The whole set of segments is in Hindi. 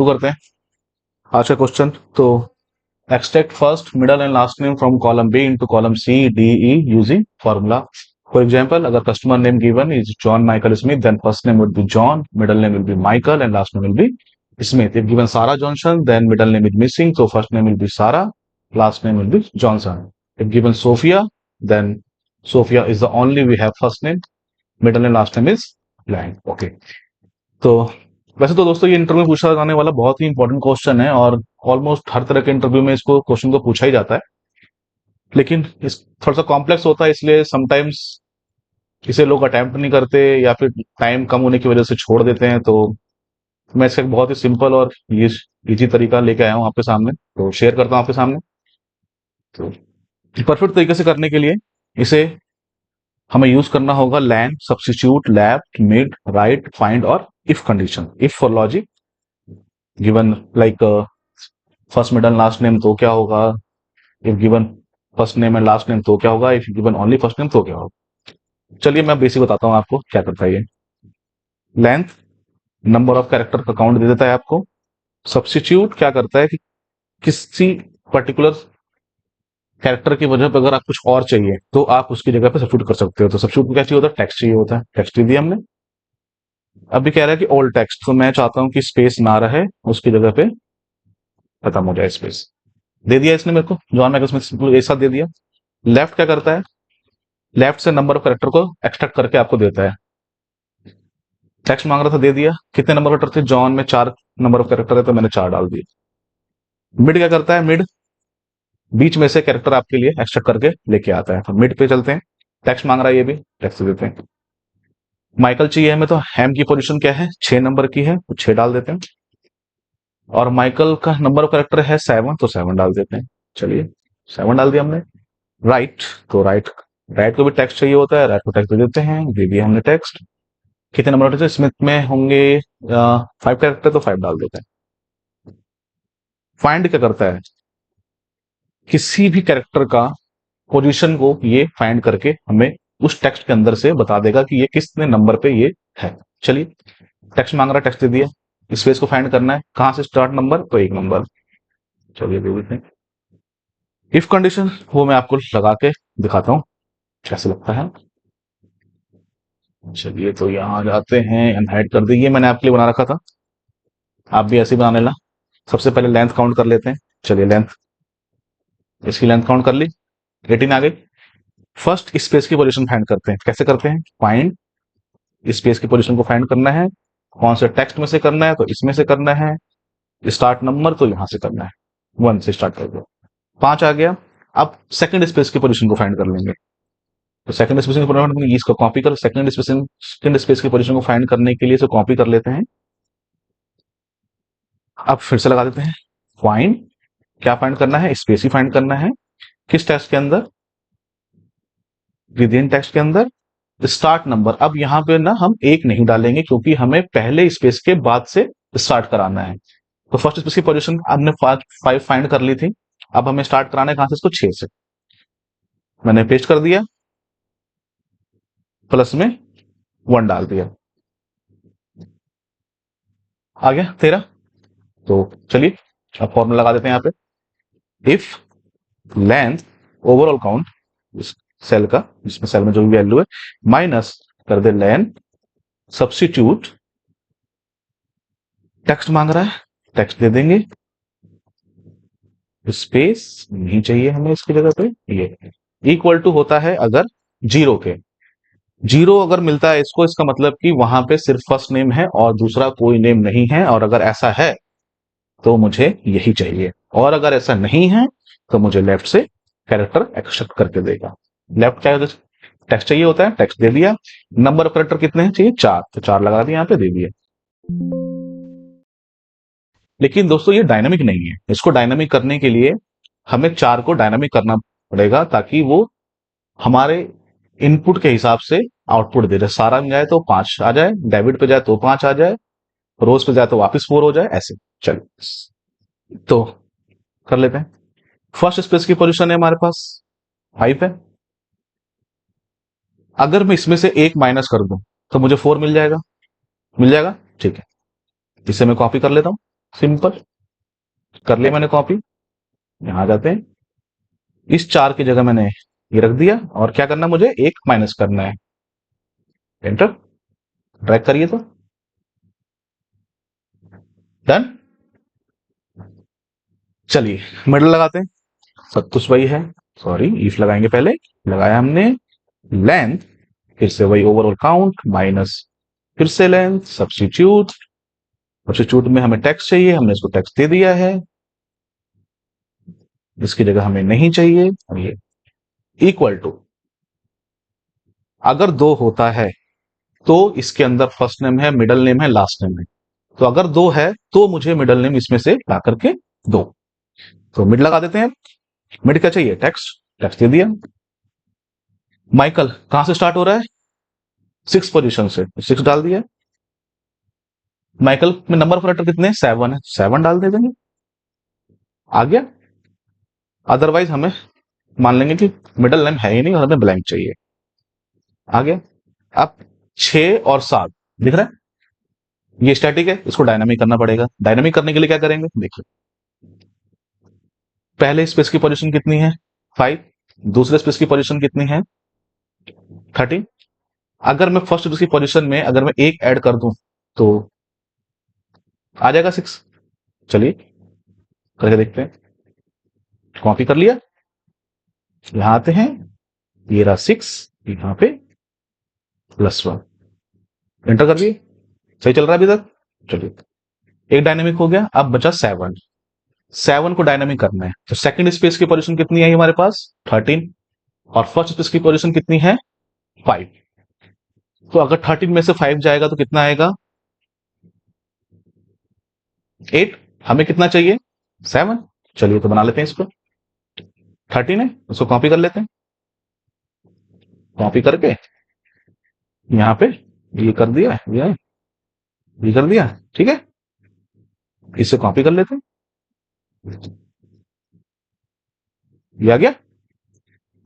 शुरू करते हैं आज का क्वेश्चन। तो extract first, middle and last name from column B into column C, D, E using formula. For example, अगर customer name given is John Michael Smith, then first name would be John, middle name will be Michael, and last name will be Smith. If given Sarah Johnson, then middle name is missing, so first name will be Sarah, last name will be Johnson. If given Sophia, then Sophia is the only we have first name, middle name, last name is blank. Okay. तो वैसे तो दोस्तों ये इंटरव्यू में पूछा जाने वाला बहुत ही इंपॉर्टेंट क्वेश्चन है और ऑलमोस्ट हर तरह के इंटरव्यू में इसको क्वेश्चन को पूछा ही जाता है, लेकिन इस थोड़ा सा कॉम्प्लेक्स होता है, इसलिए समटाइम्स इसे लोग अटेम्प्ट नहीं करते या फिर टाइम कम होने की वजह से छोड़ देते हैं। तो मैं इसका एक बहुत ही सिंपल और इजी तरीका लेके आया हूँ आपके सामने, तो शेयर करता हूँ आपके सामने। तो परफेक्ट तरीके से करने के लिए इसे हमें यूज करना होगा len, substitute, left, mid, right, find और if condition. If for logic given like first middle last name तो क्या होगा, if given first name and last name तो क्या होगा, if given only first name तो क्या होगा। चलिए मैं बेसिक बताता हूँ आपको क्या करता है ये। लेंथ नंबर ऑफ कैरेक्टर का काउंट दे देता है आपको। सब्स्टिट्यूट क्या करता है कि किसी पर्टिकुलर कैरेक्टर की वजह पर अगर आप कुछ और चाहिए तो आप उसकी जगह पे सब्स्टिट्यूट कर सकते हो। तो सब्स्टिट्यूट में क्या चाहिए होता है, टेक्स्ट चाहिए होता है, टेक्स्ट दे दिया हमने। अभी कह रहा है कि ओल्ड टेक्स्ट, तो मैं चाहता हूं कि स्पेस ना रहे, उसकी जगह पे खत्म हो जाए स्पेस, दे दिया इसने मेरे को, जॉन माइकल स्मिथ एक साथ दे दिया। लेफ्ट क्या करता है, लेफ्ट से नंबर ऑफ कैरेक्टर को एक्सट्रैक्ट करके आपको देता है। टेक्स्ट मांग रहा था, दे दिया। कितने नंबर कैरेक्टर थे, जॉन में 4 नंबर ऑफ कैरेक्टर है तो मैंने 4 डाल दिए। मिड क्या करता है, मिड बीच में से कैरेक्टर आपके लिए एक्सट्रैक्ट करके लेके आता है, तो मिड पे चलते हैं। टेक्स्ट मांग रहा है, ये भी टेक्स्ट देते हैं। माइकल चाहिए हमें, तो हैम की पोजीशन क्या है, 6 नंबर की है, तो 6 डाल देते हैं। और माइकल का नंबर ऑफ कैरेक्टर है 7, तो 7 डाल देते हैं। चलिए 7 डाल दिया हमने। राइट, तो राइट, राइट को भी टेक्स्ट चाहिए होता है, राइट को टेक्स्ट दे देते हैं, दे दिया हमने टेक्स्ट। कितने नंबर होते हैं, स्मिथ में होंगे 5 कैरेक्टर, तो 5 डाल देते हैं। फाइंड क्या करता है, किसी भी कैरेक्टर का पोजीशन को ये फाइंड करके हमें उस टेक्स्ट के अंदर से बता देगा कि ये कितने नंबर पे ये है। चलिए टेक्स्ट मांग रहा है, टेक्स्ट दे दिया। स्पेस को फाइंड करना है, कहां से स्टार्ट नंबर, तो 1 नंबर। चलिए दे देते हैं। इफ कंडीशन वो मैं आपको लगा के दिखाता हूं कैसे लगता है। चलिए तो यहां जाते हैं, हाइड कर दी, ये मैंने आपके लिए बना रखा था, आप भी ऐसे ही बना लेना। सबसे पहले लेंथ काउंट कर लेते हैं। चलिए लेंथ, इसकी लेंथ काउंट कर ली, 18 आ गई। फर्स्ट स्पेस की पोजीशन फाइंड करते हैं, कैसे करते हैं, फाइंड स्पेस की पोजीशन को फाइंड करना है। कौन से टेक्स्ट में से करना है, तो इसमें से करना है। स्टार्ट नंबर तो यहां से करना है, 1 से स्टार्ट कर दो। 5 आ गया। अब सेकंड स्पेस की पोजीशन को फाइंड कर लेंगे। तो सेकंड स्पेस की पोजीशन इसको कॉपी कर, सेकंड स्पेस की पोजीशन को फाइंड करने के लिए इसे कॉपी कर लेते हैं। अब फिर से लगा देते हैं, फाइंड, क्या फाइंड करना है, स्पेस ही फाइंड करना है। किस टेक्स्ट के अंदर, विद इन टेक्स्ट के अंदर। स्टार्ट नंबर, अब यहां पे ना हम 1 नहीं डालेंगे क्योंकि हमें पहले स्पेस के बाद से स्टार्ट कराना है। तो फर्स्ट स्पेस की पोजीशन हमने 5 फाइंड कर ली थी, अब हमें स्टार्ट कराना है कहां से, इसको 6 से। मैंने पेस्ट कर दिया, प्लस में 1 डाल दिया, आ गया 13। तो चलिए अब फॉर्मूला लगा देते हैं यहाँ पे। इफ लेंथ ओवरऑल काउंट इस सेल का, जिसमें सेल में जो भी वैल्यू है, माइनस कर दे लेंथ, सब्स्टिट्यूट, टेक्स्ट मांग रहा है, टेक्स्ट दे देंगे। स्पेस नहीं चाहिए हमें इसकी जगह पे, ये इक्वल टू होता है अगर 0 के, 0 अगर मिलता है इसको, इसका मतलब कि वहां पे सिर्फ फर्स्ट नेम है और दूसरा कोई नेम नहीं है, और अगर ऐसा है तो मुझे यही चाहिए, और अगर ऐसा नहीं है तो मुझे लेफ्ट से कैरेक्टर एक्सेप्ट करके देगा। लेफ्ट क्या टेक्स्ट चाहिए होता है, टेक्स्ट दे दिया। नंबर ऑफ कैरेक्टर कितने हैं चाहिए, 4, तो 4 लगा दिया, यहाँ पे दे दिया। लेकिन दोस्तों ये डायनामिक नहीं है, इसको डायनामिक करने के लिए हमें 4 को डायनामिक करना पड़ेगा ताकि वो हमारे इनपुट के हिसाब से आउटपुट दे रहे। सारा में जाए तो 5 आ जाए, डेबिट पे जाए तो 5 आ जाए, रोज पे जाए तो वापस 4 हो जाए, ऐसे। चलिए तो कर लेते हैं। फर्स्ट स्पेस की पोजीशन है हमारे पास 5 है। अगर मैं इसमें से 1 माइनस कर दूं तो मुझे 4 मिल जाएगा, मिल जाएगा, ठीक है। इसे मैं कॉपी कर लेता हूं, सिंपल, कर लिया मैंने कॉपी। यहां आ जाते हैं, इस 4 की जगह मैंने ये रख दिया, और क्या करना है मुझे, एक माइनस करना है। एंटर, ड्रैग करिए तो डन। चलिए मिडल लगाते हैं, सब कुछ वही है। सॉरी, इफ लगाएंगे पहले, लगाया हमने लेंथ, फिर से वही ओवरऑल काउंट माइनस, फिर से लेंथ, सब्स्टिट्यूट। सब्स्टिट्यूट में हमें टेक्स्ट चाहिए, हमने इसको टेक्स्ट दे दिया है, इसकी जगह हमें नहीं चाहिए। और ये इक्वल टू, अगर 2 होता है तो इसके अंदर फर्स्ट नेम है, मिडल नेम है, लास्ट नेम है। तो अगर 2 है तो मुझे मिडल नेम इसमें से ला करके दो। तो मिड लगा देते हैं। मिड क्या चाहिए, टेक्स्ट, टेक्स्ट दे दिया। माइकल कहां से स्टार्ट हो रहा है, 6 पोजीशन से, 6 डाल दिया। माइकल में नंबर ऑफ लेटर कितने, 7 है, 7 डाल दे देंगे, आ गया। अदरवाइज हमें मान लेंगे कि मिडल नेम है ही नहीं और हमें ब्लैंक चाहिए, आ गया। अब 6 और 7 दिख रहा है, ये स्टैटिक है, इसको डायनामिक करना पड़ेगा। डायनामिक करने के लिए क्या करेंगे, देखिए, पहले स्पेस की पोजीशन कितनी है, 5, दूसरे स्पेस की पोजीशन कितनी है, 13। अगर मैं फर्स्ट स्पेस की पोजीशन में अगर मैं एक ऐड कर दूं तो आ जाएगा 6। चलिए करके देखते हैं। कॉपी कर लिया, यहां आते हैं, ये रहा 6, यहां पे +1, एंटर कर दिए। सही चल रहा है अभी तक। चलिए, एक डायनेमिक हो गया, अब बचा 7। 7 को डायनेमिक करना है, तो सेकंड स्पेस की पोजीशन कितनी है हमारे पास, 13, और फर्स्ट स्पेस की पोजीशन कितनी है, 5। तो अगर 13 में से 5 जाएगा तो कितना आएगा, 8। हमें कितना चाहिए, 7। चलिए तो बना लेते हैं इसको, 13 है, उसको कॉपी कर लेते हैं। कॉपी करके यहां पे ये कर दिया, ये कर दिया, ठीक है। इससे कॉपी कर लेते हैं, ये आ गया,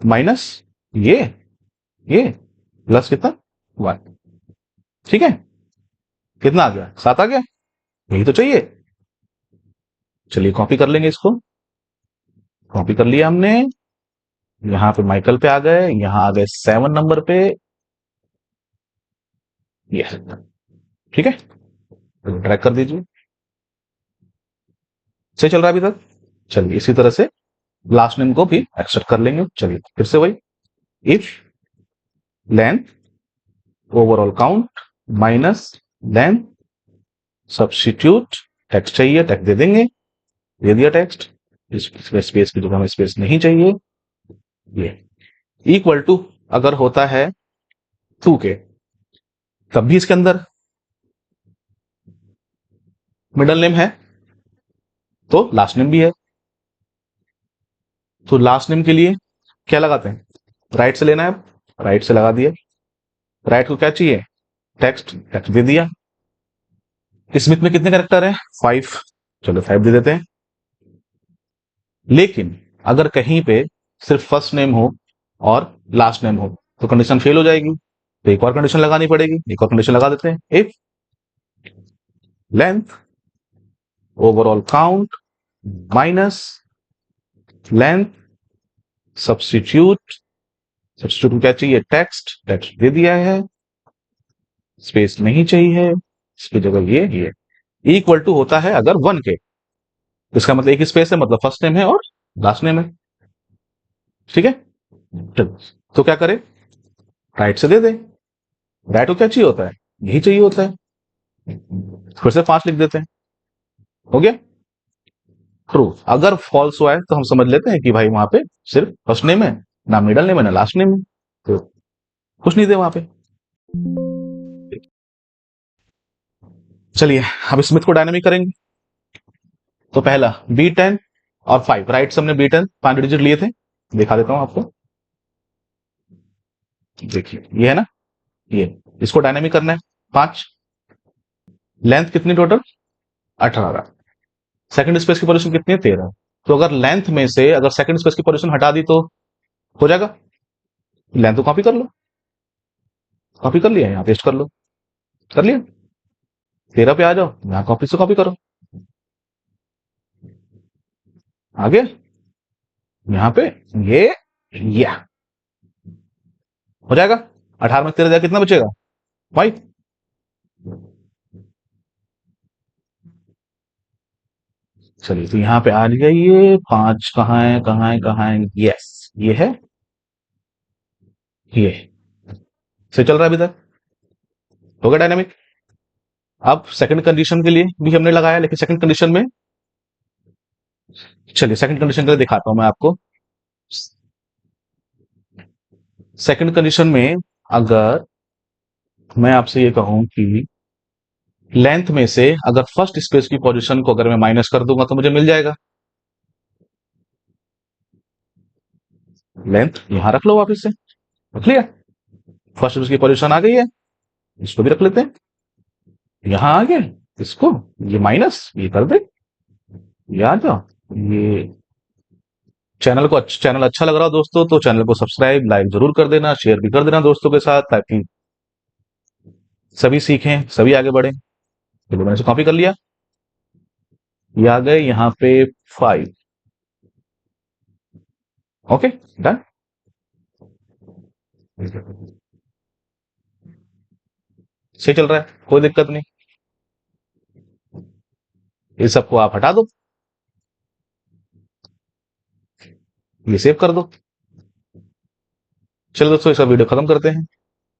माइनस ये प्लस कितना, 1, ठीक है। कितना आ गया, 7 आ गया, यही तो चाहिए। चलिए कॉपी कर लेंगे इसको, कॉपी कर लिया हमने। यहां पे माइकल पे आ गए, यहां आ गए 7 नंबर पे, ये ठीक है। ट्रैक कर दीजिए, सही चल रहा है अभी तक। चलिए इसी तरह से लास्ट नेम को भी एक्सेप्ट कर लेंगे। चलिए फिर से वही, if length overall count minus length substitute, text चाहिए, टेक्स्ट दे देंगे, दे दिया टेक्स्ट। इसमें स्पेस की जगह हमें स्पेस नहीं चाहिए। ये इक्वल टू, अगर होता है 2 के, तब भी इसके अंदर मिडल नेम है तो लास्ट नेम भी है। तो लास्ट नेम के लिए क्या लगाते हैं, राइट से लेना है, राइट से लगा दिया। राइट को क्या चाहिए, टेक्स्ट, टेक्स्ट दे दिया। स्मिथ में कितने कैरेक्टर है, 5, चलो 5 दे देते हैं। लेकिन अगर कहीं पे सिर्फ फर्स्ट नेम हो और लास्ट नेम हो तो कंडीशन फेल हो जाएगी, तो एक और कंडीशन लगानी पड़ेगी। एक और कंडीशन लगा देते हैं, if length overall count minus length substitute, substitute क्या चाहिए, टेक्स्ट, टेक्स्ट दे दिया है, स्पेस नहीं चाहिए, इसकी जगह ये इक्वल टू होता है अगर 1 के, इसका मतलब एक स्पेस है, मतलब फर्स्ट नेम है और लास्ट नेम है, ठीक है। चलो, तो क्या करें, राइट से दे दे। राइट को क्या चाहिए होता है, यही चाहिए होता है, फिर से 5 लिख देते हैं, हो गया। ट्रू, अगर फॉल्स हुआ है तो हम समझ लेते हैं कि भाई वहां पे सिर्फ फर्स्ट नेम है, ना मिडल नेम है, ना लास्ट नेम है, तो कुछ नहीं दे वहां पे। चलिए अब स्मिथ को डायनेमिक करेंगे। तो पहला B10 और 5, राइट से हमने B10 5 डिजिट लिए थे, दिखा देता हूं आपको। देखिए ये है ना, ये इसको डायनेमिक करना है, 5। लेंथ कितनी टोटल, 18। सेकंड स्पेस की पोजीशन कितनी है, 13। तो अगर लेंथ में से अगर सेकंड स्पेस की पोजीशन हटा दी तो हो जाएगा। लेंथ को कॉपी कर लो, कॉपी कर लिया, यहाँ पेस्ट कर लो, कर लिया। 13 पे आ जाओ, यहाँ कॉपी से कॉपी करो, आगे यहाँ पे ये हो जाएगा। 18 में 13 जाएगा, कितना बचेगा? 5। चलिए, तो यहाँ पे आ गया ये 5। कहाँ है, कहाँ है, कहाँ है? यस, ये है, ये से चल रहा है अभी तक। हो गया डायनेमिक। अब सेकंड कंडीशन के लिए भी हमने लगाया, लेकिन सेकंड कंडीशन में, चलिए सेकंड कंडीशन के लिए दिखाता हूं मैं आपको। सेकंड कंडीशन में अगर मैं आपसे ये कहूं कि लेंथ में से अगर फर्स्ट स्पेस की पोजीशन को अगर मैं माइनस कर दूंगा तो मुझे मिल जाएगा। लेंथ यहां रख लो, वापस से रख लिया। फर्स्ट स्पेस की पोजीशन आ गई है, इसको भी रख लेते हैं। यहां आ गया, इसको ये माइनस ये कर दे। ये आ जाओ। ये चैनल अच्छा लग रहा हो दोस्तों तो चैनल को सब्सक्राइब लाइक जरूर कर देना, शेयर भी कर देना दोस्तों के साथ, ताकि सभी सीखें, सभी आगे बढ़े। चलो, मैंने इसे कॉपी कर लिया। ये आ गए यहाँ पे 5। Okay, done. सही चल रहा है, कोई दिक्कत नहीं। इस सबको आप हटा दो, ये सेव कर दो। चलो दोस्तों, इसका वीडियो खत्म करते हैं।